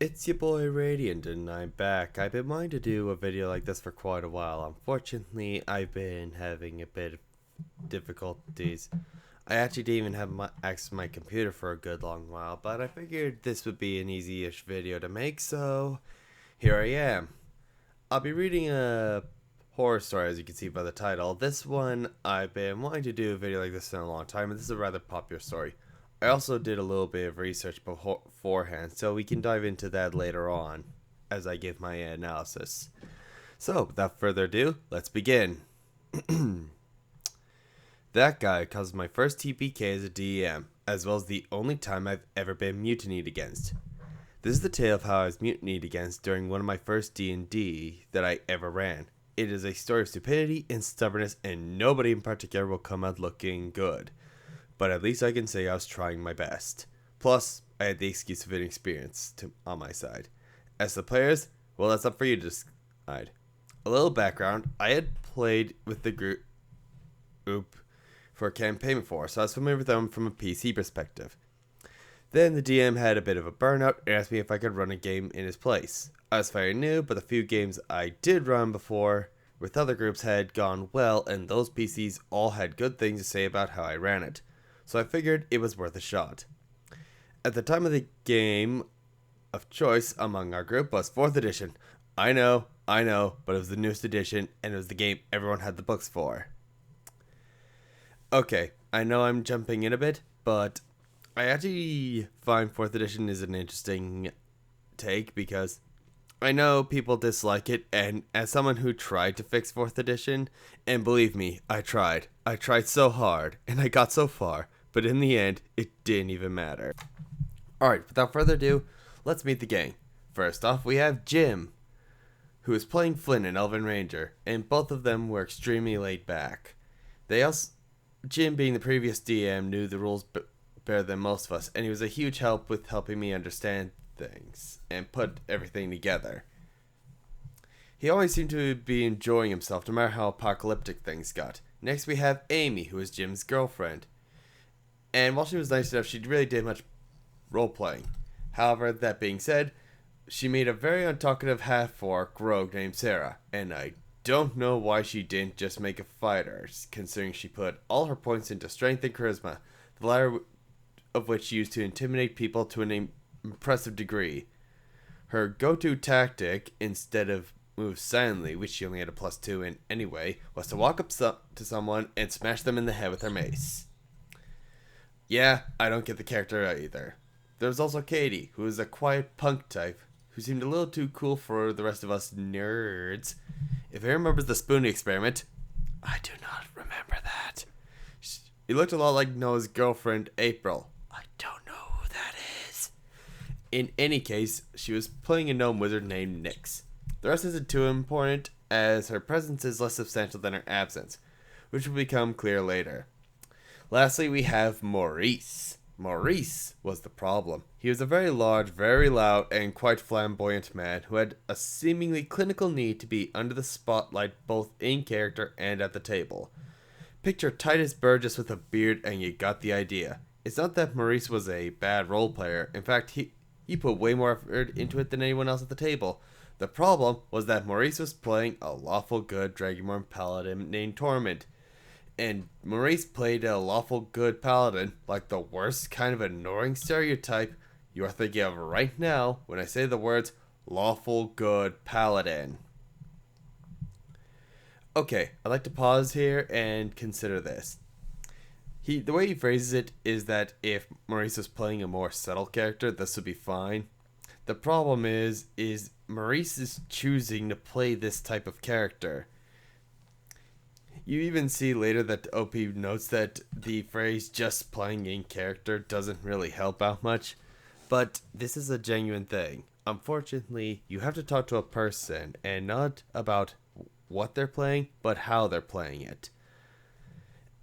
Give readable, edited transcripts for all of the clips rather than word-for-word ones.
It's your boy Radiant and I'm back. I've been wanting to do a video like this for quite a while. Unfortunately, I've been having a bit of difficulties. I actually didn't even have access to my computer for a good long while, but I figured this would be an easy-ish video to make, so here I am. I'll be reading a horror story, as you can see by the title. This one, I've been wanting to do a video like this in a long time, and this is a rather popular story. I also did a little bit of research beforehand, so we can dive into that later on as I give my analysis. So, without further ado, let's begin. That guy caused my first TPK as a DM, as well as the only time I've ever been mutinied against. This is the tale of how I was mutinied against during one of my first D&D that I ever ran. It is a story of stupidity and stubbornness, and nobody in particular will come out looking good. But at least I can say I was trying my best. Plus, I had the excuse of inexperience on my side. As the players, well, that's up for you to decide. A little background, I had played with the group for a campaign before, so I was familiar with them from a PC perspective. Then the DM had a bit of a burnout and asked me if I could run a game in his place. I was very new, but the few games I did run before with other groups had gone well, and those PCs all had good things to say about how I ran it. So I figured it was worth a shot. At the time of the game of choice among our group was 4th edition. I know, but it was the newest edition, and it was the game everyone had the books for. Okay, I know I'm jumping in a bit, but I actually find 4th edition is an interesting take because I know people dislike it, and as someone who tried to fix 4th edition, and believe me, I tried so hard, and I got so far, but in the end, it didn't even matter. Alright, without further ado, let's meet the gang. First off, we have Jim, who is playing Flynn in Elven Ranger, and both of them were extremely laid back. Jim, being the previous DM, knew the rules better than most of us, and he was a huge help with helping me understand things and put everything together. He always seemed to be enjoying himself no matter how apocalyptic things got. Next we have Amy, who is Jim's girlfriend. And while she was nice enough, she really did much role-playing. However, that being said, she made a very untalkative half-orc rogue named Sarah, and I don't know why she didn't just make a fighter, considering she put all her points into strength and charisma, the latter of which she used to intimidate people to an impressive degree. Her go-to tactic, instead of move silently, which she only had a +2 in anyway, was to walk up to someone and smash them in the head with her mace. Yeah, I don't get the character either. There's also Katie, who is a quiet punk type, who seemed a little too cool for the rest of us nerds. If anyone remembers the Spoonie experiment, I do not remember that. He looked a lot like Noah's girlfriend, April. I don't know who that is. In any case, she was playing a gnome wizard named Nyx. The rest isn't too important, as her presence is less substantial than her absence, which will become clear later. Lastly, we have Maurice. Maurice was the problem. He was a very large, very loud, and quite flamboyant man who had a seemingly clinical need to be under the spotlight both in character and at the table. Picture Titus Burgess with a beard and you got the idea. It's not that Maurice was a bad role player. In fact, he put way more effort into it than anyone else at the table. The problem was that Maurice was playing a lawful good Dragonborn Paladin named Torment. And Maurice played a lawful good Paladin like the worst kind of annoying stereotype you are thinking of right now when I say the words lawful good Paladin. Okay, I'd like to pause here and consider this. The way he phrases it is that if Maurice was playing a more subtle character, this would be fine. The problem is Maurice is choosing to play this type of character. You even see later that OP notes that the phrase just playing in character doesn't really help out much, but this is a genuine thing. Unfortunately, you have to talk to a person and not about what they're playing, but how they're playing it.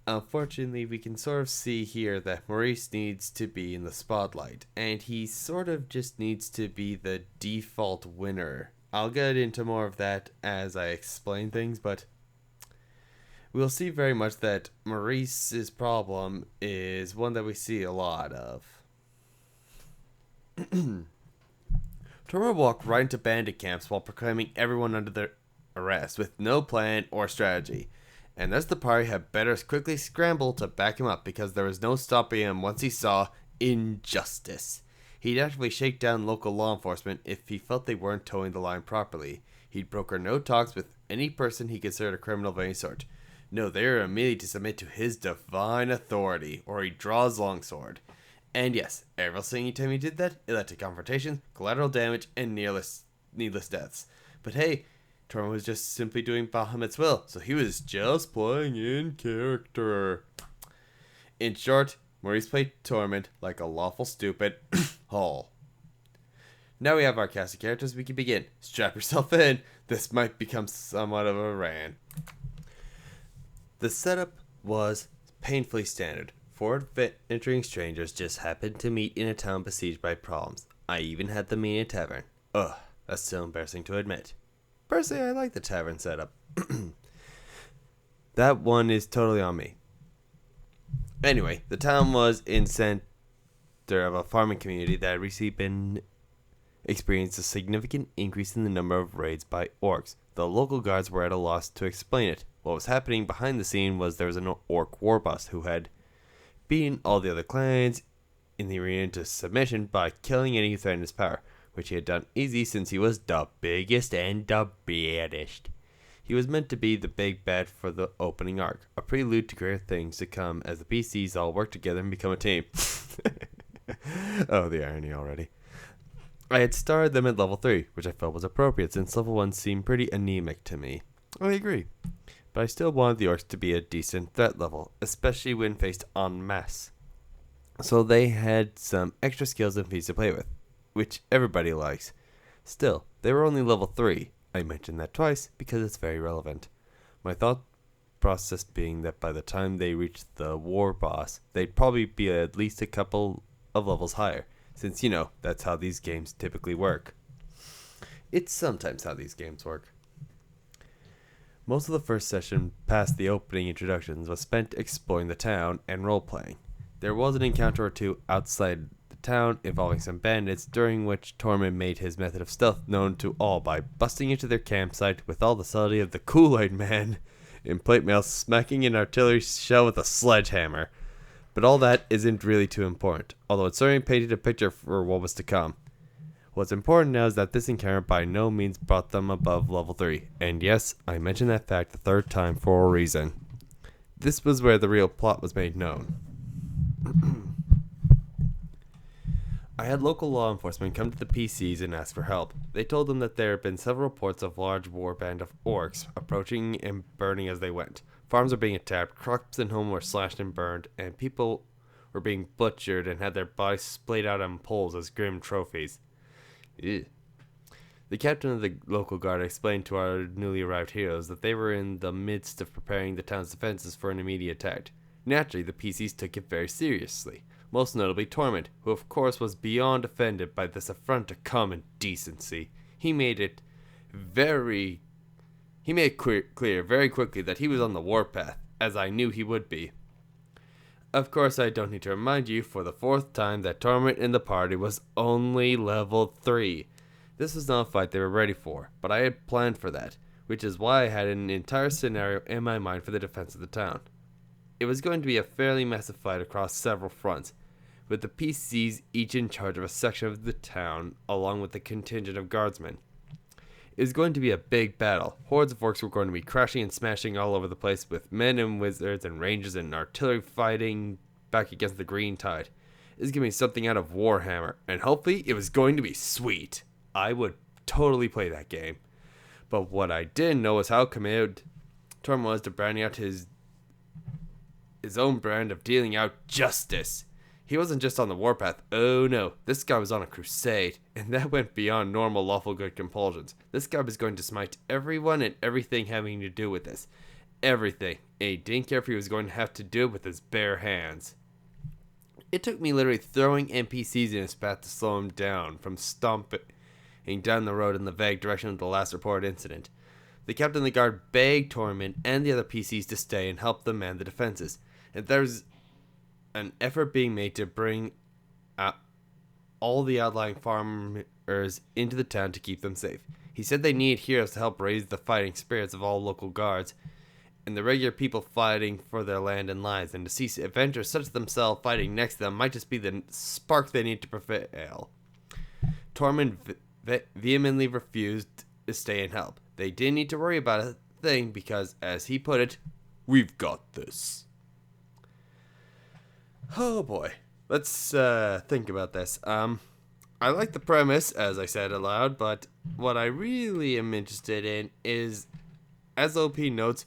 Unfortunately, we can sort of see here that Maurice needs to be in the spotlight, and he sort of just needs to be the default winner. I'll get into more of that as I explain things, but we'll see very much that Maurice's problem is one that we see a lot of. Tormund walked right into bandit camps while proclaiming everyone under their arrest with no plan or strategy. And thus the party had better quickly scramble to back him up because there was no stopping him once he saw injustice. He'd actively shake down local law enforcement if he felt they weren't towing the line properly. He'd broker no talks with any person he considered a criminal of any sort. No, they were immediately to submit to his divine authority, or he'd draw his longsword. And yes, every single time he did that, it led to confrontations, collateral damage, and needless deaths. But hey, Tormund was just simply doing Bahamut's will, so he was just playing in character. In short, Maurice played Tormund like a lawful stupid Hall. Now we have our cast of characters, we can begin. Strap yourself in, this might become somewhat of a rant. The setup was painfully standard. Four entering strangers just happened to meet in a town besieged by problems. I even had them meet in a tavern. Ugh, that's so embarrassing to admit. Personally, I like the tavern setup. That one is totally on me. Anyway, the town was in center of a farming community that had recently experienced a significant increase in the number of raids by orcs. The local guards were at a loss to explain it. What was happening behind the scene was there was an orc war boss who had beaten all the other clans in the arena into submission by killing any who threatened his power, which he had done easy since he was the biggest and the baddest. He was meant to be the big bad for the opening arc, a prelude to greater things to come as the PCs all work together and become a team. Oh, the irony already. I had started them at level 3, which I felt was appropriate since level 1 seemed pretty anemic to me. I agree, but I still wanted the orcs to be a decent threat level, especially when faced en masse. So they had some extra skills and feats to play with, which everybody likes. Still, they were only level 3. I mentioned that twice because it's very relevant. My thought process being that by the time they reached the war boss, they'd probably be at least a couple of levels higher, since, you know, that's how these games typically work. It's sometimes how these games work. Most of the first session, past the opening introductions, was spent exploring the town and role-playing. There was an encounter or two outside the town involving some bandits, during which Tormund made his method of stealth known to all by busting into their campsite with all the subtlety of the Kool-Aid Man in plate mail, smacking an artillery shell with a sledgehammer. But all that isn't really too important, although it certainly painted a picture for what was to come. What's important now is that this encounter by no means brought them above level 3, and yes, I mentioned that fact the third time for a reason. This was where the real plot was made known. I had local law enforcement come to the PCs and ask for help. They told them that there had been several reports of large war band of orcs approaching and burning as they went. Farms were being attacked, crops and homes were slashed and burned, and people were being butchered and had their bodies splayed out on poles as grim trophies. Ew. The captain of the local guard explained to our newly arrived heroes that they were in the midst of preparing the town's defenses for an immediate attack. Naturally, the PCs took it very seriously, most notably Tormund, who of course was beyond offended by this affront to common decency. He made it clear very quickly that he was on the warpath, as I knew he would be. Of course, I don't need to remind you for the fourth time that Tormund in the party was only level 3. This was not a fight they were ready for, but I had planned for that, which is why I had an entire scenario in my mind for the defense of the town. It was going to be a fairly massive fight across several fronts, with the PCs each in charge of a section of the town, along with a contingent of guardsmen. It was going to be a big battle. Hordes of orcs were going to be crashing and smashing all over the place, with men and wizards and rangers and artillery fighting back against the green tide. It was going to be something out of Warhammer, and hopefully it was going to be sweet. I would totally play that game. But what I didn't know was how committed Tormund was to branding out his own brand of dealing out justice. He wasn't just on the warpath. Oh no, this guy was on a crusade, and that went beyond normal lawful good compulsions. This guy was going to smite everyone and everything having to do with this. Everything. And he didn't care if he was going to have to do it with his bare hands. It took me literally throwing NPCs in his path to slow him down from stomping down the road in the vague direction of the last reported incident. The captain of the guard begged Tormund and the other PCs to stay and help them man the defenses. And there's an effort being made to bring all the outlying adventurers into the town to keep them safe. He said they need heroes to help raise the fighting spirits of all local guards and the regular people fighting for their land and lives, and to see adventurers such as themselves fighting next to them might just be the spark they need to prevail. Tormund vehemently refused to stay and help. They didn't need to worry about a thing because, as he put it, we've got this. Oh boy. Let's think about this. I like the premise, as I said aloud, but what I really am interested in is, as OP notes,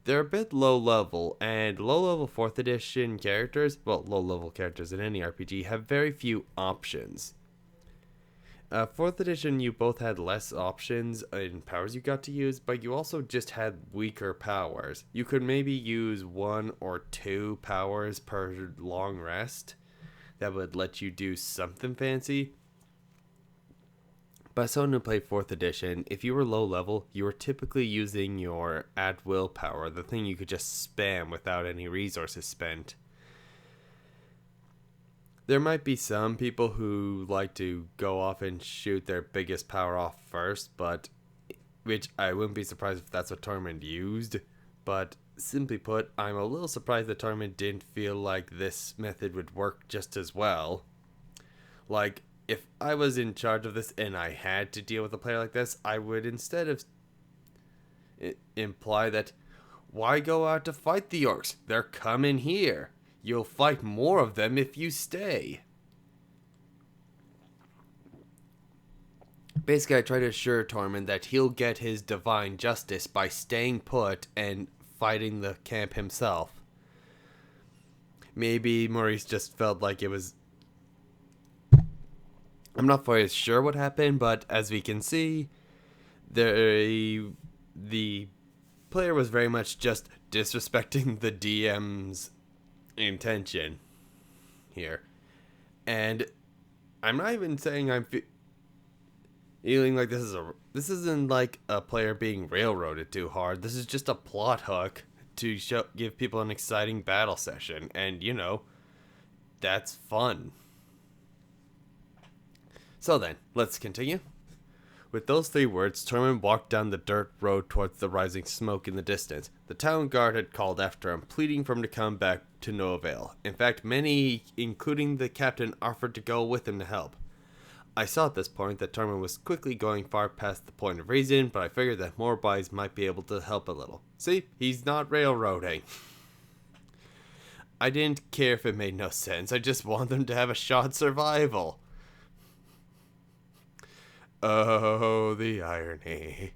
they're a bit low level, and low level 4th edition characters, well, low level characters in any RPG, have very few options. 4th edition, you both had less options in powers you got to use, but you also just had weaker powers. You could maybe use 1 or 2 powers per long rest that would let you do something fancy. But as someone who played 4th edition, if you were low level, you were typically using your at-will power, the thing you could just spam without any resources spent. There might be some people who like to go off and shoot their biggest power off first, but which I wouldn't be surprised if that's what Tormund used. But simply put, I'm a little surprised that Tormund didn't feel like this method would work just as well. Like, if I was in charge of this and I had to deal with a player like this, I would, instead of imply that, why go out to fight the orcs? They're coming here. You'll fight more of them if you stay. Basically, I try to assure Tormund that he'll get his divine justice by staying put and fighting the camp himself. Maybe Maurice just felt like it was... I'm not quite sure what happened, but as we can see, the player was very much just disrespecting the DM's intention here. And I'm not even saying I'm feeling like this isn't like a player being railroaded too hard. This is just a plot hook to give people an exciting battle session, and you know, that's fun. So then, let's continue. With those 3 words, Tormund walked down the dirt road towards the rising smoke in the distance. The town guard had called after him, pleading for him to come back, to no avail. In fact, many, including the captain, offered to go with him to help. I saw at this point that Tormund was quickly going far past the point of reason, but I figured that more boys might be able to help a little. See, he's not railroading. I didn't care if it made no sense, I just want them to have a shot at survival. Oh, the irony.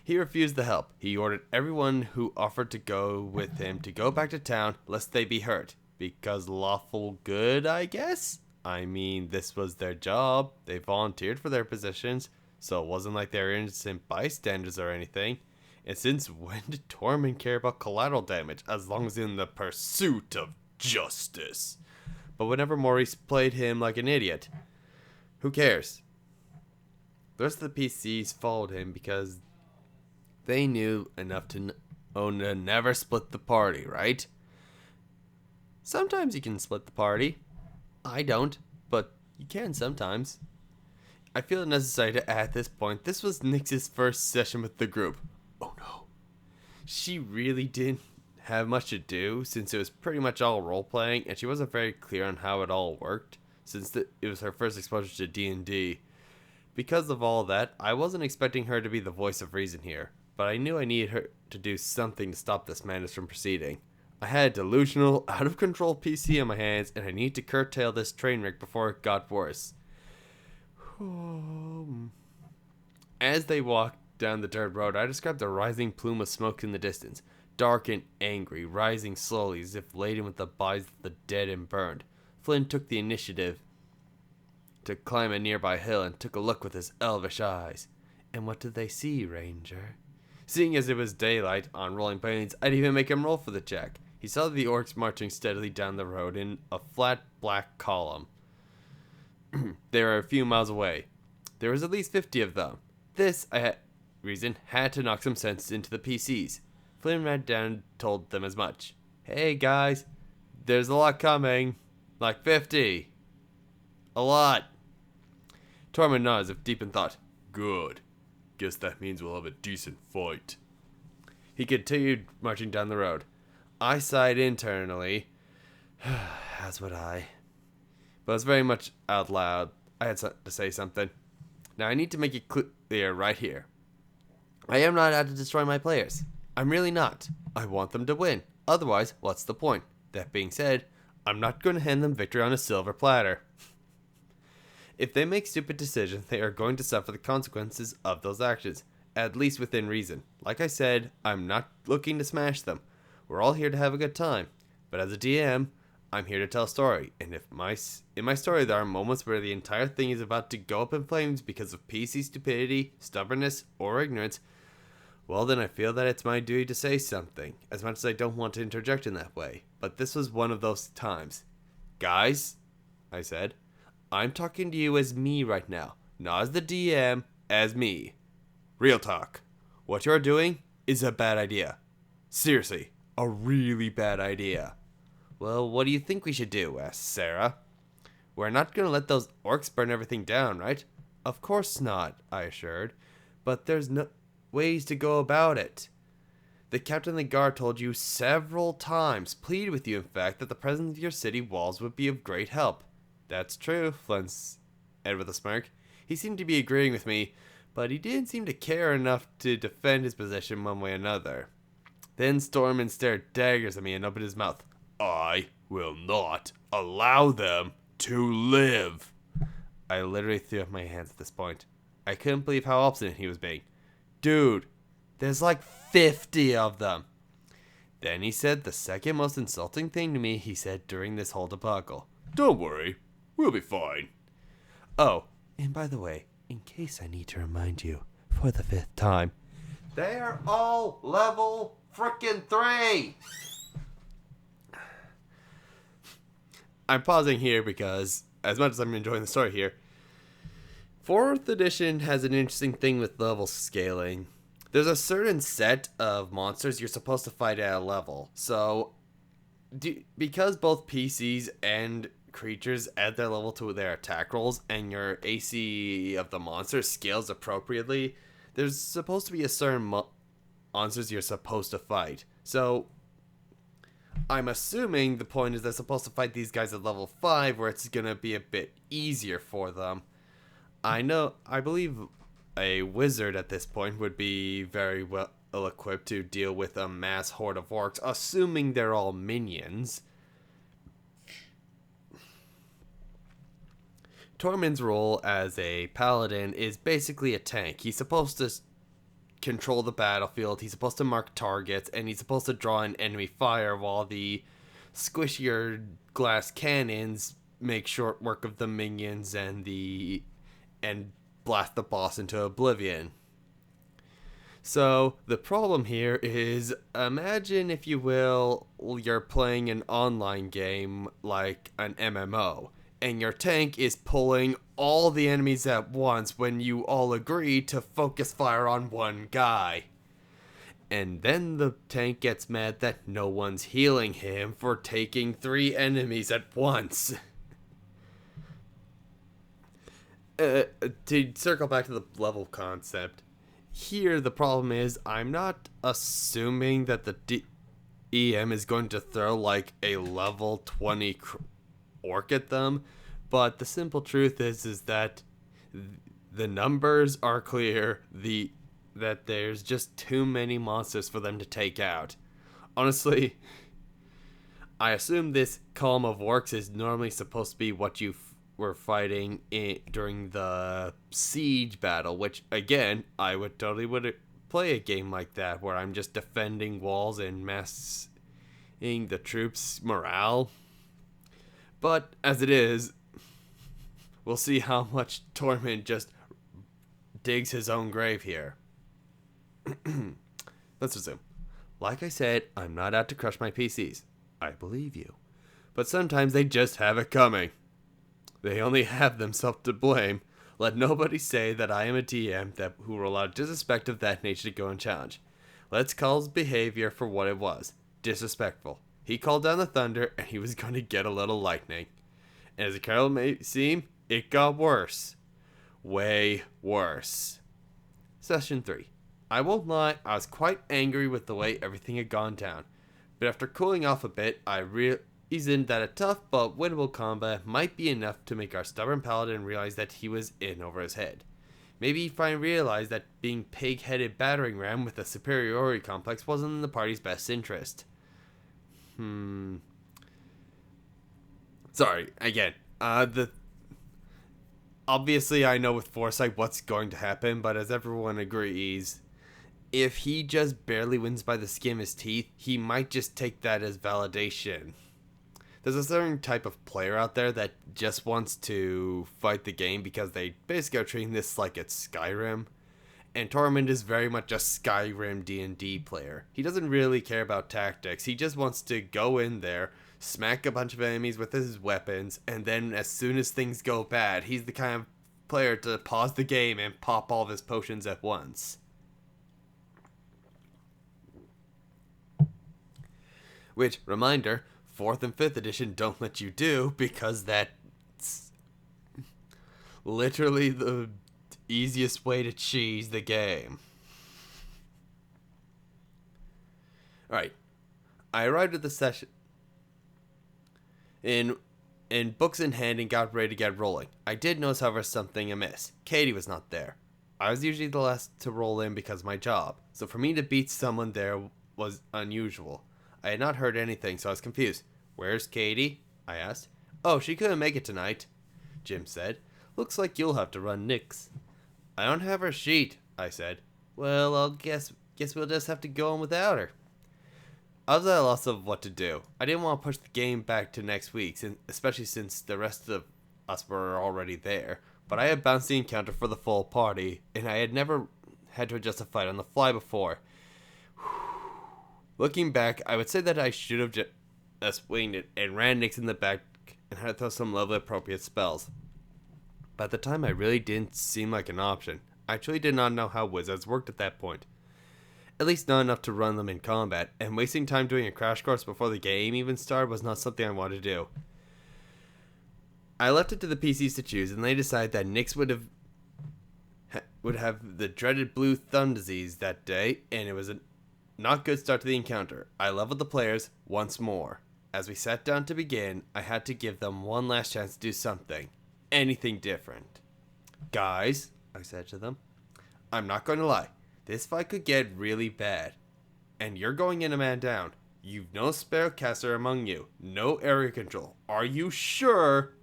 He refused the help. He ordered everyone who offered to go with him to go back to town, lest they be hurt. Because lawful good, I guess? I mean, this was their job. They volunteered for their positions, so it wasn't like they were innocent bystanders or anything. And since when did Tormund care about collateral damage, as long as in the pursuit of justice? But whenever Maurice played him like an idiot, who cares? The rest of the PCs followed him because they knew enough to never split the party, right? Sometimes you can split the party. I don't, but you can sometimes. I feel it necessary to add at this point, this was Nyx's first session with the group. Oh no. She really didn't have much to do since it was pretty much all role-playing, and she wasn't very clear on how it all worked since it was her first exposure to D&D. Because of all that, I wasn't expecting her to be the voice of reason here, but I knew I needed her to do something to stop this madness from proceeding. I had a delusional, out-of-control PC on my hands, and I need to curtail this train wreck before it got worse. As they walked down the dirt road, I described a rising plume of smoke in the distance, dark and angry, rising slowly as if laden with the bodies of the dead and burned. Flynn took the initiative to climb a nearby hill and took a look with his elvish eyes. And what did they see, Ranger? Seeing as it was daylight on rolling plains, I'd even make him roll for the check. He saw the orcs marching steadily down the road in a flat black column. They were a few miles away. There was at least 50 of them. This, had to knock some sense into the PCs. Flynn ran down and told them as much. Hey guys, there's a lot coming. Like 50. A lot. Tormund nods as if deep in thought. Good. Guess that means we'll have a decent fight. He continued marching down the road. I sighed internally. As would I. But it's very much out loud. I had to say something. Now I need to make it clear right here. I am not out to destroy my players. I'm really not. I want them to win. Otherwise, what's the point? That being said, I'm not going to hand them victory on a silver platter. If they make stupid decisions, they are going to suffer the consequences of those actions, at least within reason. Like I said, I'm not looking to smash them. We're all here to have a good time. But as a DM, I'm here to tell a story, and if in my story there are moments where the entire thing is about to go up in flames because of PC stupidity, stubbornness, or ignorance, well then I feel that it's my duty to say something, as much as I don't want to interject in that way. But this was one of those times. Guys, I said, I'm talking to you as me right now, not as the DM, as me. Real talk. What you're doing is a bad idea. Seriously, a really bad idea. Well, what do you think we should do? Asked Sarah. We're not going to let those orcs burn everything down, right? Of course not, I assured. But there's no ways to go about it. The captain of the guard told you several times, pleaded with you in fact, that the presence of your city walls would be of great help. That's true, Flynn said with a smirk. He seemed to be agreeing with me, but he didn't seem to care enough to defend his position one way or another. Then Stormman stared daggers at me and opened his mouth. I will not allow them to live. I literally threw up my hands at this point. I couldn't believe how obstinate he was being. Dude, there's like 50 of them. Then he said the second most insulting thing to me he said during this whole debacle. Don't worry, we'll be fine. Oh, and by the way, in case I need to remind you for the 5th time, they're all level frickin' 3. I'm pausing here because, as much as I'm enjoying the story here, 4th edition has an interesting thing with level scaling. There's a certain set of monsters you're supposed to fight at a level. So, because both PCs and creatures add their level to their attack rolls, and your AC of the monster scales appropriately, there's supposed to be a certain monsters you're supposed to fight. So, I'm assuming the point is they're supposed to fight these guys at level 5, where it's going to be a bit easier for them. I believe a wizard at this point would be very well equipped to deal with a mass horde of orcs, assuming they're all minions. Tormund's role as a paladin is basically a tank. He's supposed to control the battlefield, he's supposed to mark targets, and he's supposed to draw in enemy fire while the squishier glass cannons make short work of the minions and blast the boss into oblivion. So the problem here is, imagine, if you will, you're playing an online game like an MMO, and your tank is pulling all the enemies at once when you all agree to focus fire on one guy. And then the tank gets mad that no one's healing him for taking 3 enemies at once. To circle back to the level concept, here the problem is I'm not assuming that the EM is going to throw like a level 20 orc at them, but the simple truth is that the numbers are clear, that there's just too many monsters for them to take out. Honestly, I assume this column of orcs is normally supposed to be what you were fighting during the siege battle, which again, I would play a game like that where I'm just defending walls and massing the troops' morale. But as it is, we'll see how much Tormund just digs his own grave here. Let's resume. Like I said, I'm not out to crush my PCs. I believe you. But sometimes they just have it coming. They only have themselves to blame. Let nobody say that I am a DM who will allow disrespect of that nature to go unchallenged. Let's call his behavior for what it was. Disrespectful. He called down the thunder, and he was going to get a little lightning. And as the carol may seem, it got worse. way worse. Session 3. I won't lie, I was quite angry with the way everything had gone down, but after cooling off a bit, I reasoned that a tough but winnable combat might be enough to make our stubborn paladin realize that he was in over his head. Maybe he finally realized that being pig-headed battering ram with a superiority complex wasn't in the party's best interest. Sorry, again. Obviously I know with foresight what's going to happen, but as everyone agrees, if he just barely wins by the skin of his teeth, he might just take that as validation. There's a certain type of player out there that just wants to fight the game because they basically are treating this like it's Skyrim. And Tormund is very much a Skyrim D&D player. He doesn't really care about tactics. He just wants to go in there, smack a bunch of enemies with his weapons, and then as soon as things go bad, he's the kind of player to pause the game and pop all of his potions at once. Which, reminder, 4th and 5th edition don't let you do because that's literally the easiest way to cheese the game. Alright. I arrived at the session in books in hand and got ready to get rolling. I did notice, however, something amiss. Katie was not there. I was usually the last to roll in because of my job, so for me to beat someone there was unusual. I had not heard anything, so I was confused. Where's Katie? I asked. Oh, she couldn't make it tonight, Jim said. Looks like you'll have to run Nyx. I don't have her sheet, I said. Well, I'll guess we'll just have to go on without her. I was at a loss of what to do. I didn't want to push the game back to next week, especially since the rest of us were already there. But I had bounced the encounter for the full party, and I had never had to adjust a fight on the fly before. Looking back, I would say that I should have just winged it and ran Nyx in the back and had to throw some level appropriate spells. But at the time, I really didn't seem like an option. I truly did not know how wizards worked at that point. At least not enough to run them in combat, and wasting time doing a crash course before the game even started was not something I wanted to do. I left it to the PCs to choose, and they decided that Nyx would have the dreaded blue thumb disease that day, and it was a not good start to the encounter. I leveled the players once more. As we sat down to begin, I had to give them one last chance to do something. Anything different. Guys, I said to them, I'm not going to lie. This fight could get really bad. And you're going in a man down. You've no spellcaster among you. No area control. Are you sure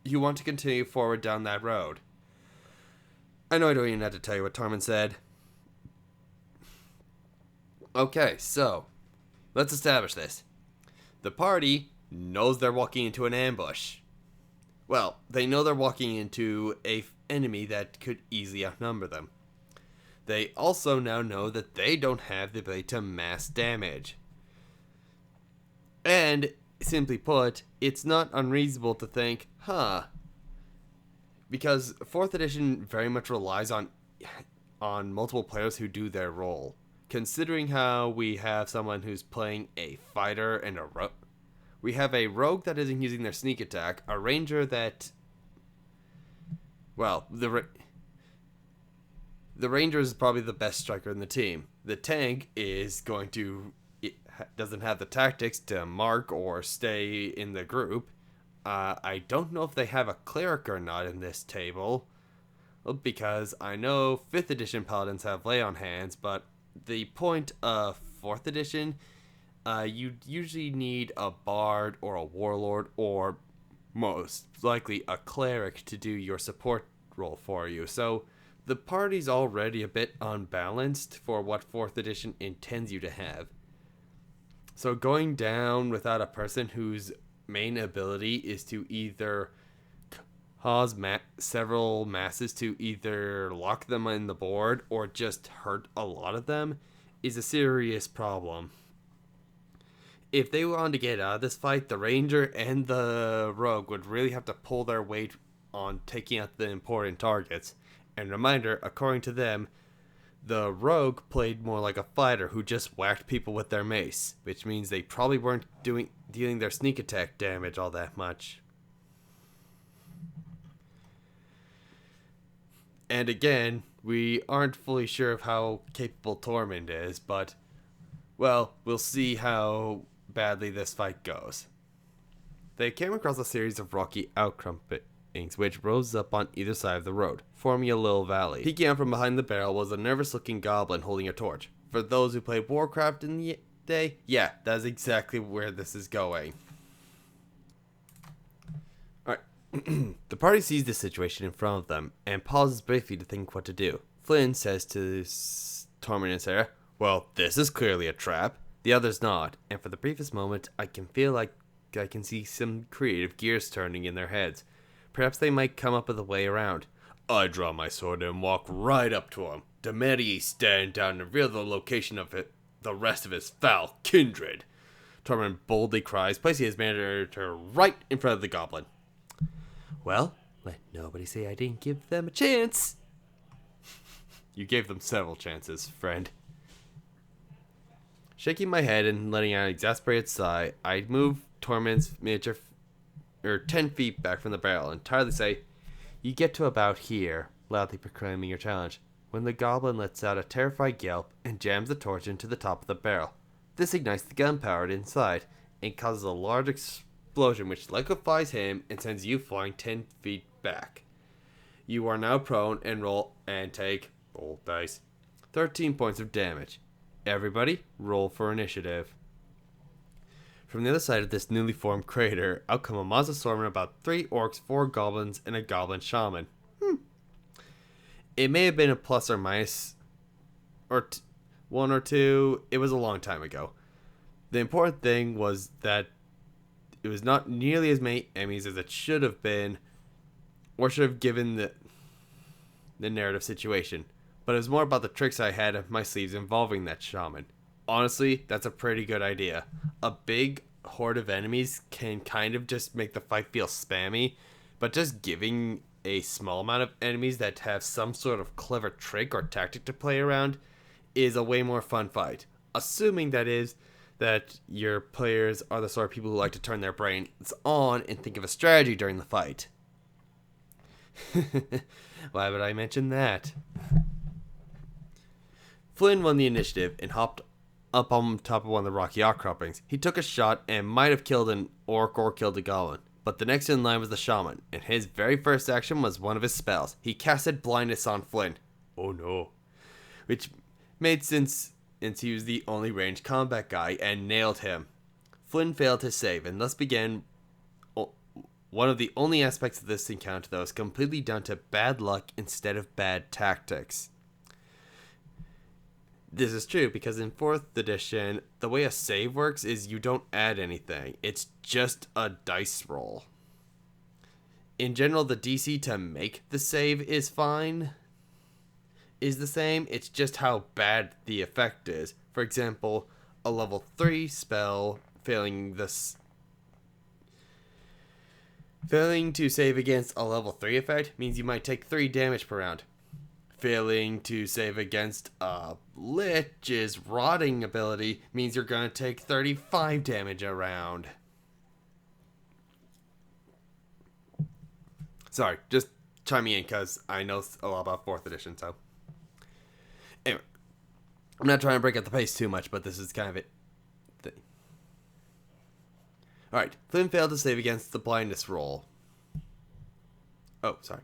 you want to continue forward down that road? I know I don't even have to tell you what Tormund said. Okay, so, let's establish this. The party knows they're walking into an ambush. Well, they know they're walking into an enemy that could easily outnumber them. They also now know that they don't have the ability to mass damage. And, simply put, it's not unreasonable to think, because 4th edition very much relies on multiple players who do their role. Considering how we have someone who's playing a fighter and a rogue. We have a rogue that isn't using their sneak attack, a ranger that... Well, the ranger is probably the best striker in the team. The tank is going to... doesn't have the tactics to mark or stay in the group. I don't know if they have a cleric or not in this table. Because I know 5th edition paladins have lay on hands, but the point of 4th edition, you usually need a bard or a warlord or most likely a cleric to do your support role for you. So the party's already a bit unbalanced for what 4th edition intends you to have. So going down without a person whose main ability is to either cause several masses to either lock them in the board or just hurt a lot of them is a serious problem. If they wanted to get out of this fight, the ranger and the rogue would really have to pull their weight on taking out the important targets. And reminder, according to them, the rogue played more like a fighter who just whacked people with their mace, which means they probably weren't dealing their sneak attack damage all that much. And again, we aren't fully sure of how capable Tormund is, but, well, we'll see how badly this fight goes. They came across a series of rocky outcroppings which rose up on either side of the road, forming a little valley. Peeking out from behind the barrel was a nervous-looking goblin holding a torch. For those who played Warcraft in the day, yeah, that is exactly where this is going. Alright. The party sees the situation in front of them and pauses briefly to think what to do. Flynn says to Tormund and Sarah, "Well, this is clearly a trap." The others nod, and for the briefest moment, I can feel like I can see some creative gears turning in their heads. Perhaps they might come up with a way around. I draw my sword and walk right up to him. Demand he stand down and reveal the location of the rest of his foul kindred. Tormund boldly cries, placing his manager right in front of the goblin. Well, let nobody say I didn't give them a chance. You gave them several chances, friend. Shaking my head and letting out an exasperated sigh, I move Tormund's miniature 10 feet back from the barrel and tiredly say, "You get to about here," loudly proclaiming your challenge, when the goblin lets out a terrified yelp and jams the torch into the top of the barrel. This ignites the gunpowder inside and causes a large explosion which liquefies him and sends you flying 10 feet back. You are now prone and roll and take, roll dice, 13 points of damage. Everybody, roll for initiative. From the other side of this newly formed crater, out come a monster storm and about 3 orcs, 4 goblins, and a goblin shaman. It may have been a plus or minus, or 1 or 2. It was a long time ago. The important thing was that it was not nearly as many enemies as it should have been, or should have given the narrative situation. But it was more about the tricks I had up my sleeves involving that shaman. Honestly, that's a pretty good idea. A big horde of enemies can kind of just make the fight feel spammy, but just giving a small amount of enemies that have some sort of clever trick or tactic to play around is a way more fun fight. Assuming that is that your players are the sort of people who like to turn their brains on and think of a strategy during the fight. Why would I mention that? Flynn won the initiative and hopped up on top of one of the rocky outcroppings. He took a shot and might have killed an orc or killed a goblin, but the next in line was the shaman, and his very first action was one of his spells. He casted blindness on Flynn. Oh no. Which made sense since he was the only ranged combat guy and nailed him. Flynn failed his save and thus began one of the only aspects of this encounter that was completely down to bad luck instead of bad tactics. This is true because in 4th edition, the way a save works is you don't add anything. It's just a dice roll. In general, the DC to make the save is fine. Is the same. It's just how bad the effect is. For example, a level 3 spell failing to save against a level 3 effect means you might take 3 damage per round. Failing to save against a Lich's rotting ability means you're going to take 35 damage a round. Sorry, just chiming in because I know a lot about 4th edition, so. Anyway, I'm not trying to break up the pace too much, but this is kind of it. Alright, Flynn failed to save against the blindness roll. Oh, sorry.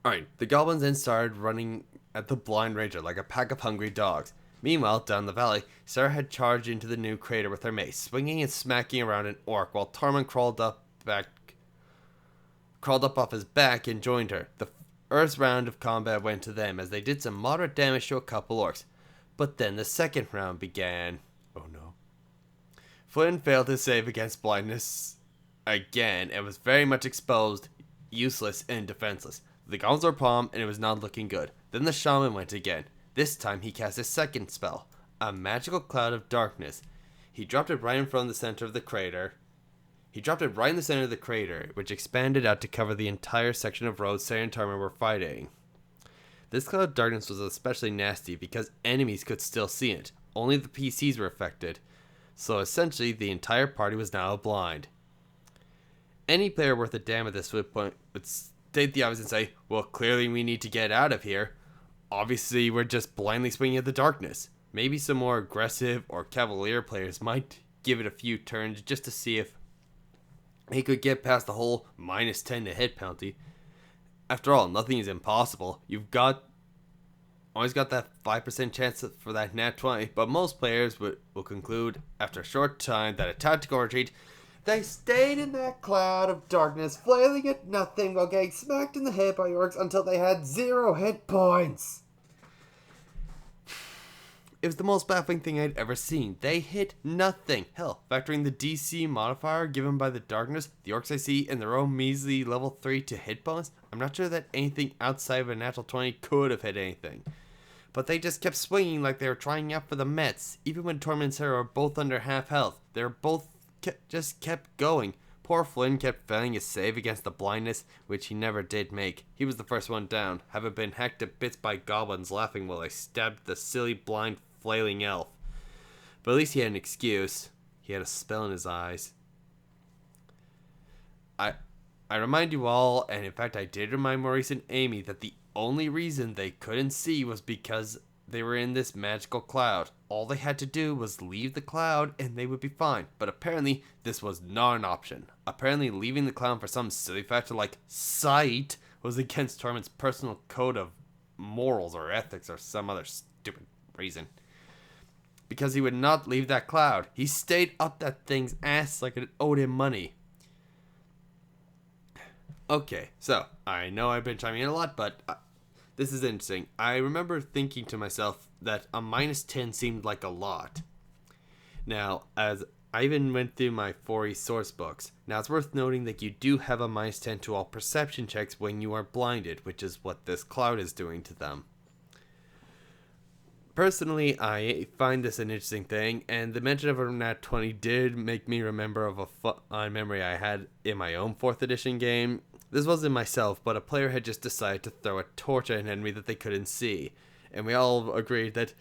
Alright, the goblins then started running at the blind ranger like a pack of hungry dogs. Meanwhile, down the valley, Sarah had charged into the new crater with her mace, swinging and smacking around an orc while Tormund crawled up off his back and joined her. The first round of combat went to them as they did some moderate damage to a couple orcs. But then the second round began. Oh no. Flynn failed to save against blindness again and was very much exposed, useless, and defenseless. The goblins were palmed and it was not looking good. Then the shaman went again. This time he cast his second spell, a magical cloud of darkness. He dropped it right in front of the center of the crater. Which expanded out to cover the entire section of road Sarah and Tormund were fighting. This cloud of darkness was especially nasty because enemies could still see it. Only the PCs were affected. So essentially the entire party was now blind. Any player worth a damn at this point would state the obvious and say, well, clearly we need to get out of here. Obviously, we're just blindly swinging at the darkness. Maybe some more aggressive or cavalier players might give it a few turns just to see if he could get past the whole -10 to hit penalty. After all, nothing is impossible. You've always got that 5% chance for that nat 20, but most players will conclude after a short time that a tactical retreat, they stayed in that cloud of darkness, flailing at nothing while getting smacked in the head by orcs until they had 0 hit points. It was the most baffling thing I'd ever seen. They hit nothing. Hell, factoring the DC modifier given by the darkness, the orcs I see in their own measly level 3 to hit bonus, I'm not sure that anything outside of a natural 20 could have hit anything. But they just kept swinging like they were trying out for the Mets. Even when Torment and Sarah were both under half health, they were both just kept going. Poor Flynn kept failing his save against the blindness, which he never did make. He was the first one down, having been hacked to bits by goblins laughing while they stabbed the silly blind flailing elf. But at least he had an excuse. He had a spell in his eyes. I remind you all, and in fact I did remind Maurice and Amy, that the only reason they couldn't see was because they were in this magical cloud. All they had to do was leave the cloud and they would be fine. But apparently this was not an option. Apparently leaving the cloud for some silly factor like sight was against Torment's personal code of morals or ethics or some other stupid reason. Because he would not leave that cloud. He stayed up that thing's ass like it owed him money. Okay, so I know I've been chiming in a lot, but this is interesting. I remember thinking to myself that a -10 seemed like a lot. Now, as I even went through my 4E source books, now it's worth noting that you do have a -10 to all perception checks when you are blinded, which is what this cloud is doing to them. Personally, I find this an interesting thing, and the mention of a nat 20 did make me remember of a fun memory I had in my own 4th edition game. This wasn't myself, but a player had just decided to throw a torch at an enemy that they couldn't see, and we all agreed that,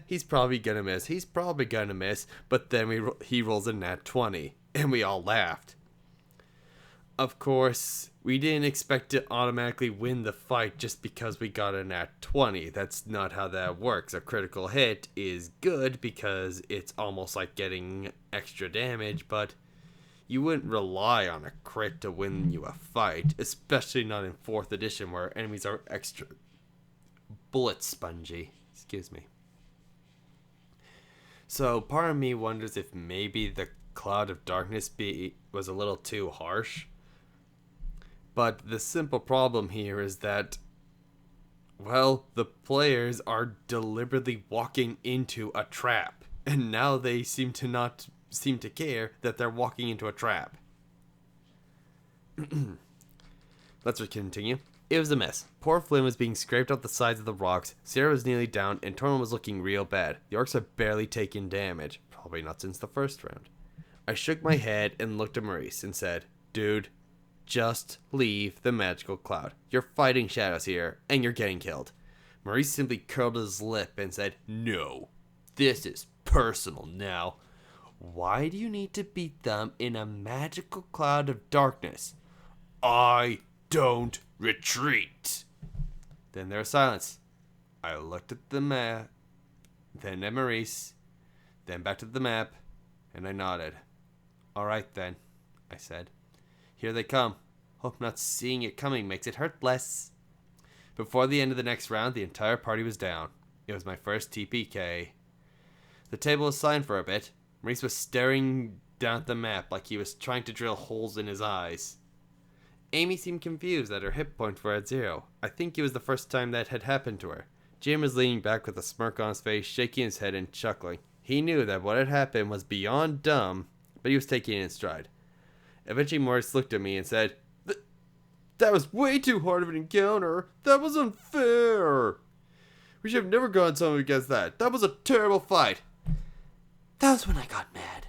he's probably gonna miss, but then he rolls a nat 20, and we all laughed. Of course, we didn't expect to automatically win the fight just because we got a nat 20. That's not how that works. A critical hit is good because it's almost like getting extra damage, but you wouldn't rely on a crit to win you a fight, especially not in 4th edition where enemies are extra bullet spongy. Excuse me. So part of me wonders if maybe the cloud of darkness was a little too harsh. But the simple problem here is that, well, the players are deliberately walking into a trap. And now they seem to care that they're walking into a trap. Let's continue. It was a mess. Poor Flynn was being scraped off the sides of the rocks, Sarah was nearly down, and Torment was looking real bad. The orcs had barely taken damage. Probably not since the first round. I shook my head and looked at Maurice and said, dude, just leave the magical cloud. You're fighting shadows here, and you're getting killed. Maurice simply curled his lip and said, no, this is personal now. Why do you need to beat them in a magical cloud of darkness? I don't retreat. Then there was silence. I looked at the map, then at Maurice, then back to the map, and I nodded. All right then, I said. Here they come. Hope not seeing it coming makes it hurt less. Before the end of the next round, the entire party was down. It was my first TPK. The table was silent for a bit. Maurice was staring down at the map like he was trying to drill holes in his eyes. Amy seemed confused that her hit points were at 0. I think it was the first time that had happened to her. Jim was leaning back with a smirk on his face, shaking his head and chuckling. He knew that what had happened was beyond dumb, but he was taking it in stride. Eventually Maurice looked at me and said, that was way too hard of an encounter. That was unfair. We should have never gone someone against that. That was a terrible fight. That was when I got mad.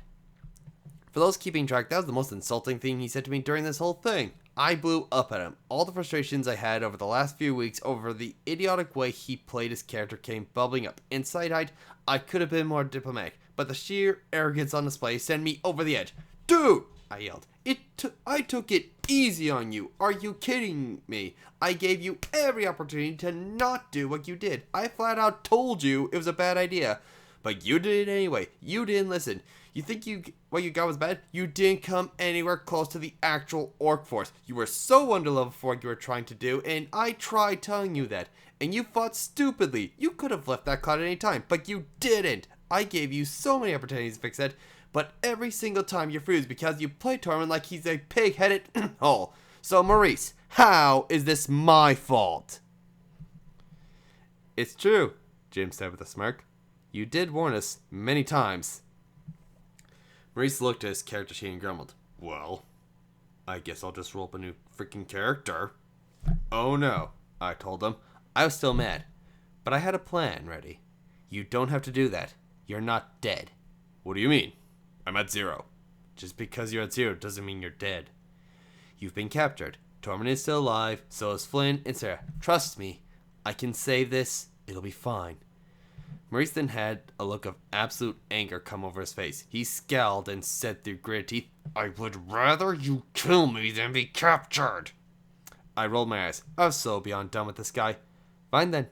For those keeping track, that was the most insulting thing he said to me during this whole thing. I blew up at him. All the frustrations I had over the last few weeks over the idiotic way he played his character came bubbling up. In sight, I could have been more diplomatic, but the sheer arrogance on display sent me over the edge. Dude, I yelled. I took it easy on you. Are you kidding me? I gave you every opportunity to not do what you did. I flat out told you it was a bad idea. But you did it anyway. You didn't listen. You think what you got was bad? You didn't come anywhere close to the actual orc force. You were so underleveled for what you were trying to do, and I tried telling you that. And you fought stupidly. You could have left that cloud at any time, but you didn't. I gave you so many opportunities to fix it, but every single time you freeze because you play Tormund like he's a pig-headed hole. So Maurice, how is this my fault? It's true, Jim said with a smirk. You did warn us many times. Maurice looked at his character sheet and grumbled. Well, I guess I'll just roll up a new freaking character. Oh no, I told him. I was still mad, but I had a plan ready. You don't have to do that. You're not dead. What do you mean? I'm at 0. Just because you're at 0 doesn't mean you're dead. You've been captured. Tormund is still alive, so is Flynn and Sarah. Trust me, I can save this. It'll be fine. Maurice then had a look of absolute anger come over his face. He scowled and said through gritted teeth, I would rather you kill me than be captured. I rolled my eyes. I was so beyond done with this guy. Fine then.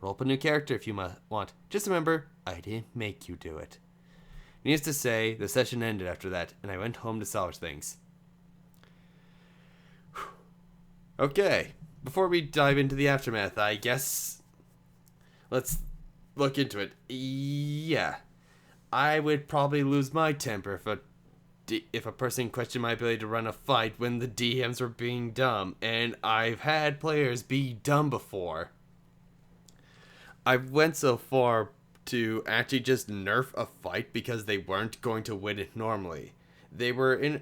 Roll up a new character if you want. Just remember, I didn't make you do it. Needless to say, the session ended after that, and I went home to salvage things. Okay, before we dive into the aftermath, I guess let's look into it. Yeah, I would probably lose my temper if a person questioned my ability to run a fight when the DMs were being dumb, and I've had players be dumb before. I went so far to actually just nerf a fight because they weren't going to win it normally. They were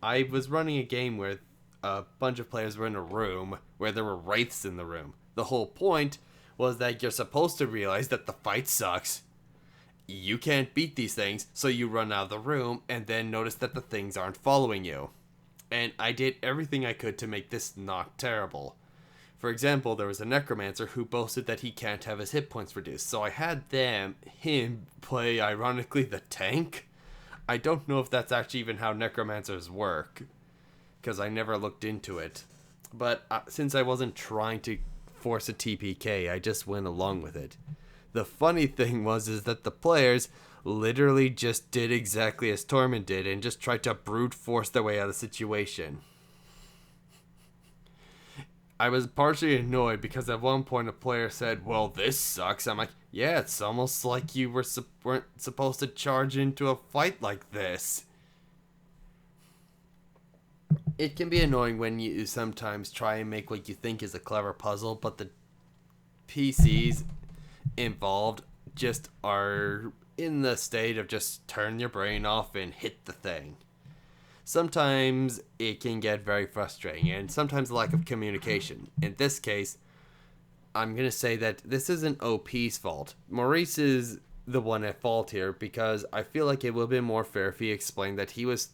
I was running a game where a bunch of players were in a room where there were wraiths in the room. The whole point was that you're supposed to realize that the fight sucks. You can't beat these things, so you run out of the room and then notice that the things aren't following you. And I did everything I could to make this not terrible. For example, there was a necromancer who boasted that he can't have his hit points reduced, so I had him play, ironically, the tank. I don't know if that's actually even how necromancers work, because I never looked into it. But since I wasn't trying to force a TPK, I just went along with it. The funny thing is that the players literally just did exactly as Tormund did and just tried to brute force their way out of the situation. I was partially annoyed because at one point a player said, well, this sucks. I'm like, yeah, it's almost like you weren't supposed to charge into a fight like this. It can be annoying when you sometimes try and make what you think is a clever puzzle, but the PCs involved just are in the state of just turn your brain off and hit the thing. Sometimes it can get very frustrating, and sometimes a lack of communication. In this case, I'm going to say that this isn't OP's fault. Maurice is the one at fault here, because I feel like it would have been more fair if he explained that he was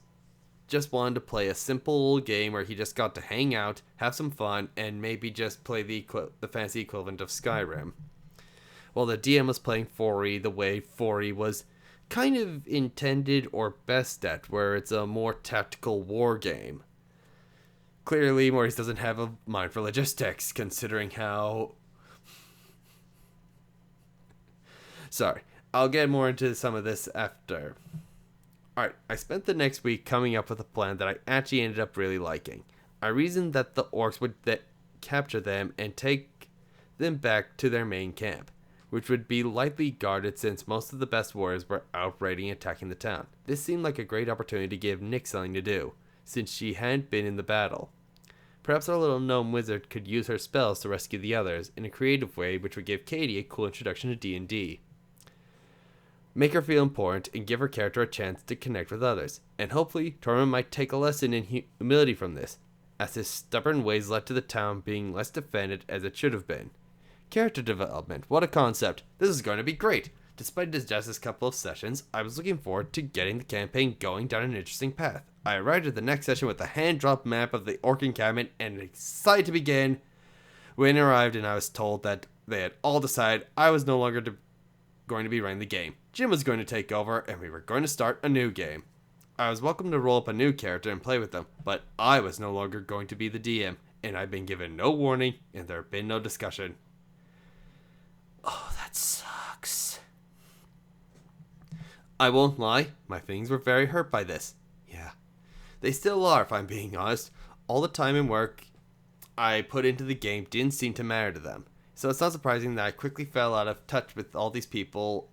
just wanted to play a simple game where he just got to hang out, have some fun, and maybe just play the fantasy equivalent of Skyrim. While the DM was playing 4E the way 4E was kind of intended or best at, where it's a more tactical war game. Clearly, Maurice doesn't have a mind for logistics, considering how... Sorry, I'll get more into some of this after. Alright, I spent the next week coming up with a plan that I actually ended up really liking. I reasoned that the orcs would capture them and take them back to their main camp, which would be lightly guarded since most of the best warriors were out raiding and attacking the town. This seemed like a great opportunity to give Nick something to do, since she hadn't been in the battle. Perhaps our little gnome wizard could use her spells to rescue the others in a creative way which would give Katie a cool introduction to D&D. Make her feel important and give her character a chance to connect with others, and hopefully Tormund might take a lesson in humility from this, as his stubborn ways led to the town being less defended as it should have been. Character development, what a concept. This is going to be great. Despite just this couple of sessions, I was looking forward to getting the campaign going down an interesting path. I arrived at the next session with a hand-dropped map of the orc encampment and excited to begin. When I arrived and I was told that they had all decided I was no longer going to be running the game. Jim was going to take over and we were going to start a new game. I was welcome to roll up a new character and play with them, but I was no longer going to be the DM, and I'd been given no warning, and there had been no discussion. Oh, that sucks. I won't lie, my feelings were very hurt by this. Yeah. They still are, if I'm being honest. All the time and work I put into the game didn't seem to matter to them. So it's not surprising that I quickly fell out of touch with all these people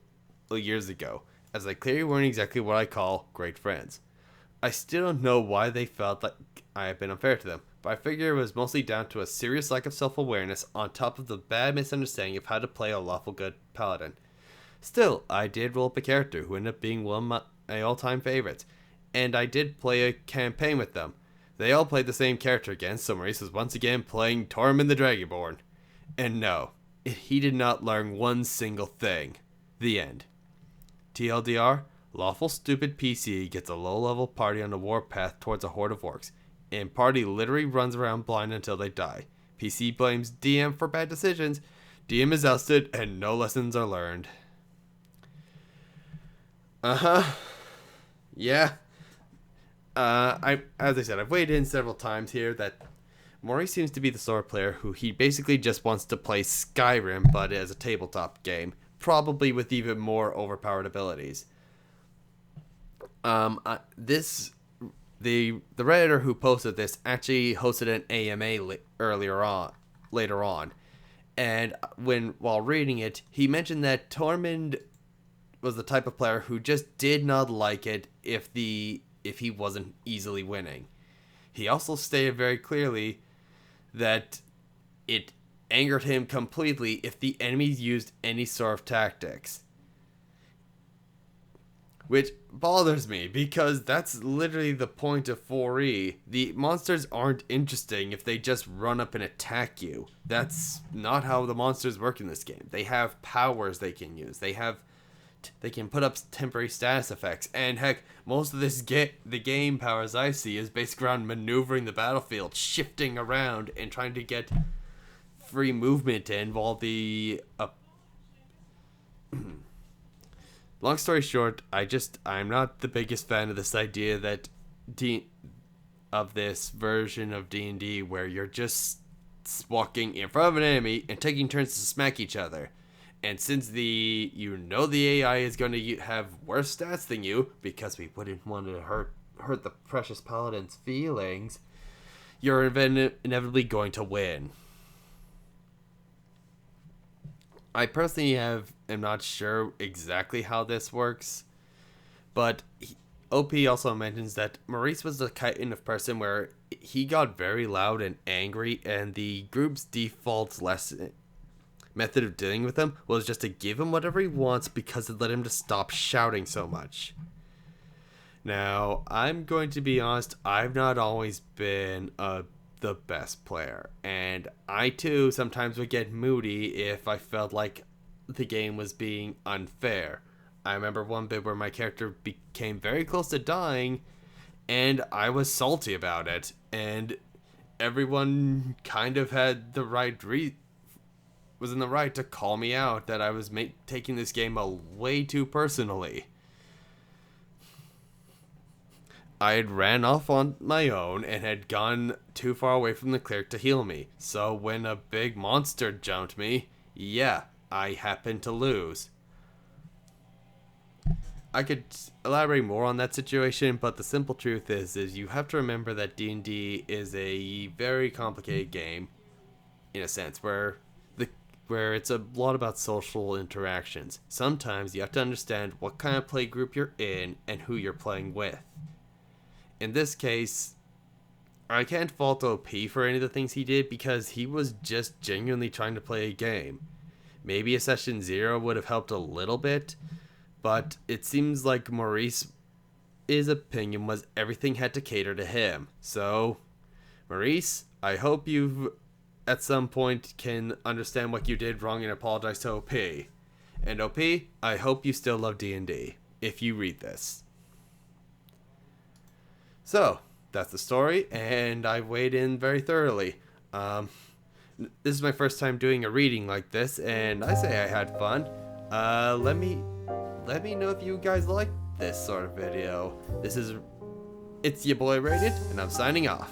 years ago, as they clearly weren't exactly what I call great friends. I still don't know why they felt like I had been unfair to them, but I figure it was mostly down to a serious lack of self-awareness on top of the bad misunderstanding of how to play a lawful good paladin. Still, I did roll up a character who ended up being one of my all-time favorites, and I did play a campaign with them. They all played the same character again, so Maurice was once again playing Tormund the Dragonborn. And no, he did not learn one single thing. The end. TLDR, Lawful stupid PC gets a low-level party on the warpath towards a horde of orcs, and party literally runs around blind until they die. PC blames DM for bad decisions, DM is ousted, and no lessons are learned. Yeah. As I said, I've weighed in several times here that Maurice seems to be the sort of player who he basically just wants to play Skyrim, but as a tabletop game, probably with even more overpowered abilities. The Redditor who posted this actually hosted an AMA later on, and while reading it, he mentioned that Tormund was the type of player who just did not like it if he wasn't easily winning. He also stated very clearly that it angered him completely if the enemies used any sort of tactics. Which bothers me, because that's literally the point of 4E. The monsters aren't interesting if they just run up and attack you. That's not how the monsters work in this game. They have powers they can use. They can put up temporary status effects, and heck, most of the game powers I see is based around maneuvering the battlefield, shifting around, and trying to get free movement in while the... Long story short, I'm not the biggest fan of this idea that of this version of D&D where you're just walking in front of an enemy and taking turns to smack each other. And since the AI is going to have worse stats than you, because we wouldn't want to hurt the precious paladin's feelings, you're inevitably going to win. I personally am not sure exactly how this works, but OP also mentions that Maurice was the kind of person where he got very loud and angry, and the group's default method of dealing with him was just to give him whatever he wants because it led him to stop shouting so much. Now, I'm going to be honest, I've not always been the best player, and I too sometimes would get moody if I felt like the game was being unfair. I remember one bit where my character became very close to dying, and I was salty about it, and everyone kind of had the right was in the right to call me out that I was taking this game way too personally. I had ran off on my own and had gone too far away from the cleric to heal me, so when a big monster jumped me, yeah, I happened to lose. I could elaborate more on that situation, but the simple truth is you have to remember that D&D is a very complicated game, in a sense, where it's a lot about social interactions. Sometimes you have to understand what kind of play group you're in and who you're playing with. In this case, I can't fault OP for any of the things he did because he was just genuinely trying to play a game. Maybe a session 0 would have helped a little bit, but it seems like Maurice's opinion was everything had to cater to him. So, Maurice, I hope you've at some point can understand what you did wrong and apologize to OP. And OP, I hope you still love D&D, if you read this. So, that's the story, and I weighed in very thoroughly. This is my first time doing a reading like this, and I say I had fun. Let me know if you guys like this sort of video. This is It's your boy Rated, and I'm signing off.